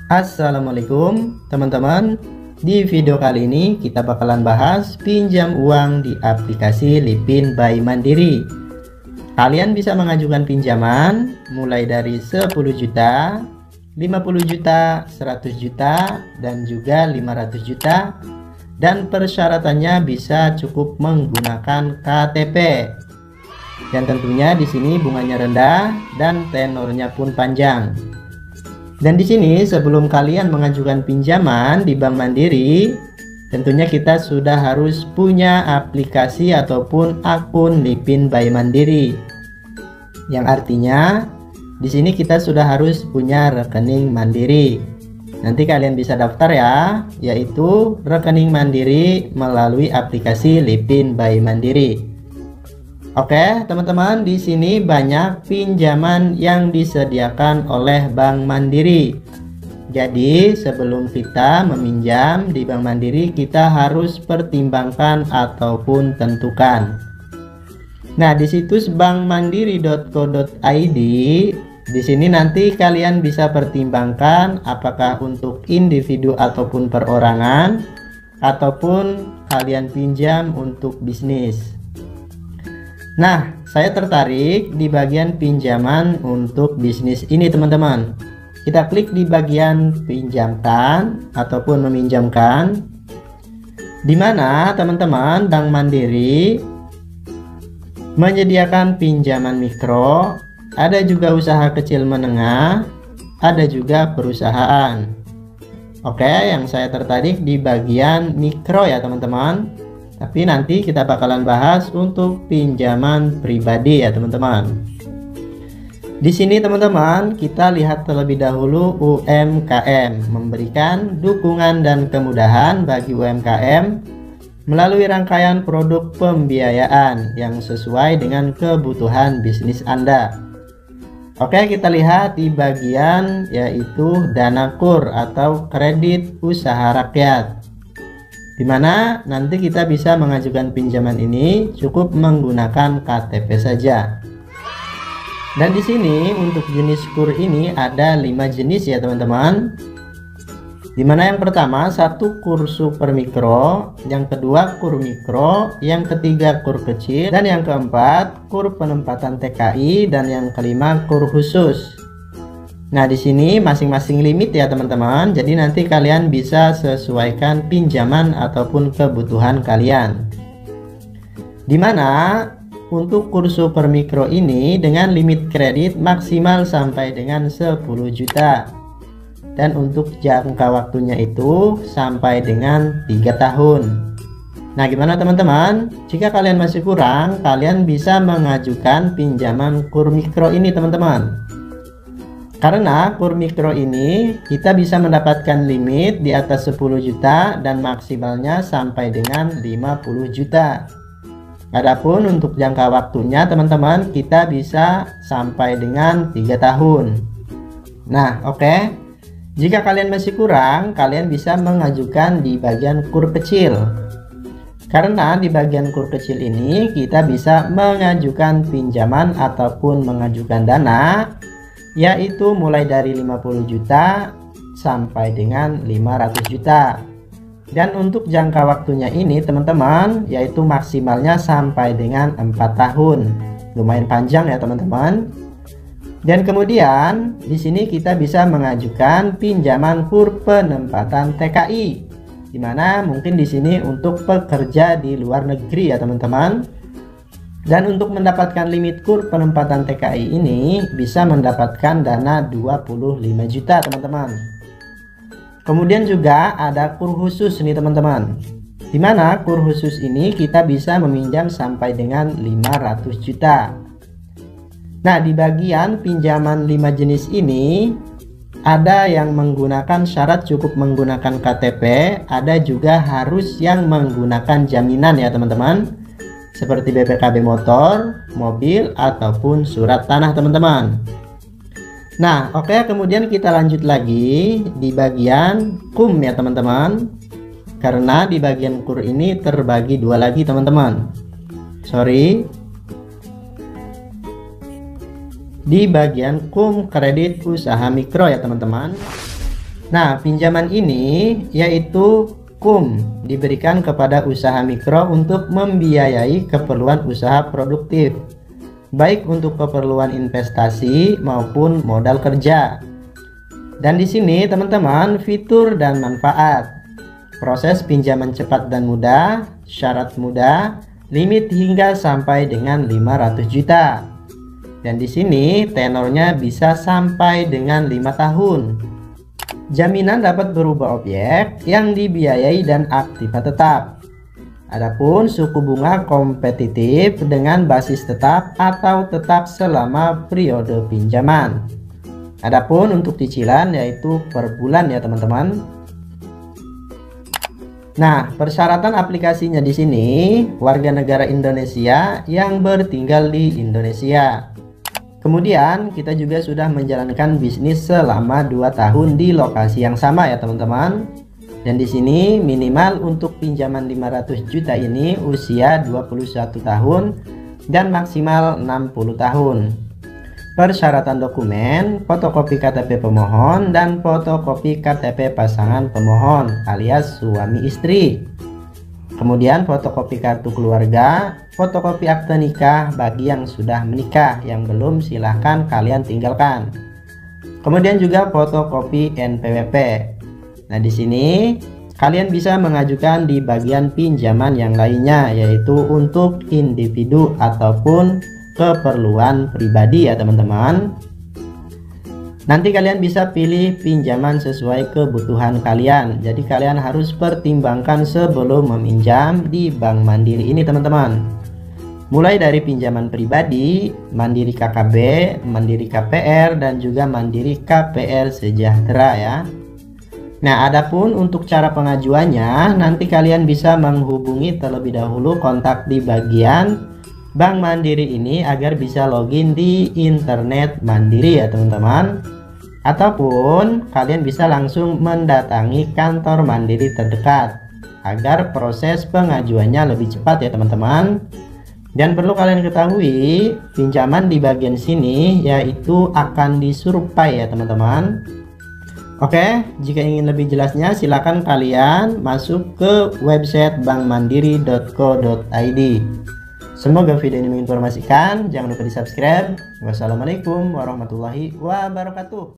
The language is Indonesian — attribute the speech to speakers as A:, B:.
A: Assalamualaikum teman-teman. Di video kali ini kita bakalan bahas pinjam uang di aplikasi Livin by Mandiri. Kalian bisa mengajukan pinjaman mulai dari 10 juta, 50 juta, 100 juta, dan juga 500 juta. Dan persyaratannya bisa cukup menggunakan KTP. Dan tentunya di sini bunganya rendah dan tenornya pun panjang. Dan di sini sebelum kalian mengajukan pinjaman di Bank Mandiri, tentunya kita sudah harus punya aplikasi ataupun akun Livin by Mandiri. Yang artinya di sini kita sudah harus punya rekening Mandiri. Nanti kalian bisa daftar ya, yaitu rekening Mandiri melalui aplikasi Livin by Mandiri. Oke, teman-teman, di sini banyak pinjaman yang disediakan oleh Bank Mandiri. Jadi, sebelum kita meminjam di Bank Mandiri, kita harus pertimbangkan ataupun tentukan. Nah, di situs bankmandiri.co.id, di sini nanti kalian bisa pertimbangkan apakah untuk individu ataupun perorangan, ataupun kalian pinjam untuk bisnis. Nah, saya tertarik di bagian pinjaman untuk bisnis ini, teman-teman. Kita klik di bagian pinjamkan ataupun meminjamkan, di mana teman-teman Bank Mandiri menyediakan pinjaman mikro, ada juga usaha kecil menengah, ada juga perusahaan. Oke, yang saya tertarik di bagian mikro ya, teman-teman. Tapi nanti kita bakalan bahas untuk pinjaman pribadi ya, teman-teman. Di sini teman-teman, kita lihat terlebih dahulu UMKM memberikan dukungan dan kemudahan bagi UMKM melalui rangkaian produk pembiayaan yang sesuai dengan kebutuhan bisnis Anda. Oke, kita lihat di bagian yaitu dana KUR atau kredit usaha rakyat, di mana nanti kita bisa mengajukan pinjaman ini cukup menggunakan KTP saja. Dan di sini untuk jenis KUR ini ada 5 jenis ya, teman-teman. Di mana yang pertama satu KUR super mikro, yang kedua KUR mikro, yang ketiga KUR kecil, dan yang keempat KUR penempatan TKI, dan yang kelima KUR khusus. Nah, di sini masing-masing limit ya, teman-teman. Jadi nanti kalian bisa sesuaikan pinjaman ataupun kebutuhan kalian. Dimana untuk KUR super mikro ini dengan limit kredit maksimal sampai dengan 10 juta. Dan untuk jangka waktunya itu sampai dengan 3 tahun. Nah, gimana teman-teman? Jika kalian masih kurang, kalian bisa mengajukan pinjaman KUR mikro ini, teman-teman. Karena KUR mikro ini kita bisa mendapatkan limit di atas 10 juta dan maksimalnya sampai dengan 50 juta. Adapun untuk jangka waktunya teman-teman, kita bisa sampai dengan 3 tahun. Nah, oke. Jika kalian masih kurang, kalian bisa mengajukan di bagian KUR kecil. Karena di bagian KUR kecil ini kita bisa mengajukan pinjaman ataupun mengajukan dana, yaitu mulai dari 50 juta sampai dengan 500 juta. Dan untuk jangka waktunya ini teman-teman, yaitu maksimalnya sampai dengan 4 tahun. Lumayan panjang ya, teman-teman. Dan kemudian di sini kita bisa mengajukan pinjaman KUR penempatan TKI, dimana mungkin di sini untuk pekerja di luar negeri ya, teman-teman. Dan untuk mendapatkan limit KUR penempatan TKI ini bisa mendapatkan dana 25 juta, teman-teman. Kemudian juga ada KUR khusus nih, teman-teman. Di mana KUR khusus ini kita bisa meminjam sampai dengan 500 juta. Nah, di bagian pinjaman 5 jenis ini ada yang menggunakan syarat cukup menggunakan KTP, ada juga harus yang menggunakan jaminan ya, teman-teman. Seperti BPKB motor, mobil, ataupun surat tanah, teman-teman. Nah, oke, kemudian kita lanjut lagi di bagian KUM ya, teman-teman. Karena di bagian KUR ini terbagi dua lagi, teman-teman. Di bagian KUM kredit usaha mikro ya, teman-teman. Nah, pinjaman ini yaitu KUM diberikan kepada usaha mikro untuk membiayai keperluan usaha produktif, baik untuk keperluan investasi maupun modal kerja. Dan di sini teman-teman, fitur dan manfaat. Proses pinjaman cepat dan mudah, syarat mudah, limit hingga sampai dengan 500 juta. Dan di sini tenornya bisa sampai dengan 5 tahun. Jaminan dapat berubah objek yang dibiayai dan aktiva tetap. Adapun suku bunga kompetitif dengan basis tetap atau tetap selama periode pinjaman. Adapun untuk cicilan yaitu per bulan ya teman-teman. Nah, persyaratan aplikasinya di sini warga negara Indonesia yang bertinggal di Indonesia. Kemudian kita juga sudah menjalankan bisnis selama 2 tahun di lokasi yang sama ya teman-teman. Dan di sini minimal untuk pinjaman 500 juta ini usia 21 tahun dan maksimal 60 tahun. Persyaratan dokumen, fotokopi KTP pemohon dan fotokopi KTP pasangan pemohon alias suami istri. Kemudian fotokopi kartu keluarga, fotokopi akte nikah bagi yang sudah menikah, yang belum silahkan kalian tinggalkan. Kemudian juga fotokopi NPWP. Nah, di sini kalian bisa mengajukan di bagian pinjaman yang lainnya, yaitu untuk individu ataupun keperluan pribadi ya teman-teman. Nanti kalian bisa pilih pinjaman sesuai kebutuhan kalian. Jadi kalian harus pertimbangkan sebelum meminjam di Bank Mandiri ini teman-teman. Mulai dari pinjaman pribadi, Mandiri KKB, Mandiri KPR, dan juga Mandiri KPR Sejahtera ya. Nah, adapun untuk cara pengajuannya, nanti kalian bisa menghubungi terlebih dahulu kontak di bagian Bank Mandiri ini agar bisa login di internet Mandiri ya teman-teman. Ataupun kalian bisa langsung mendatangi kantor Mandiri terdekat agar proses pengajuannya lebih cepat ya teman-teman. Dan perlu kalian ketahui, pinjaman di bagian sini yaitu akan disurvei ya teman-teman. Oke, jika ingin lebih jelasnya silakan kalian masuk ke website bankmandiri.co.id. Semoga video ini menginformasikan. Jangan lupa di subscribe. Wassalamualaikum warahmatullahi wabarakatuh.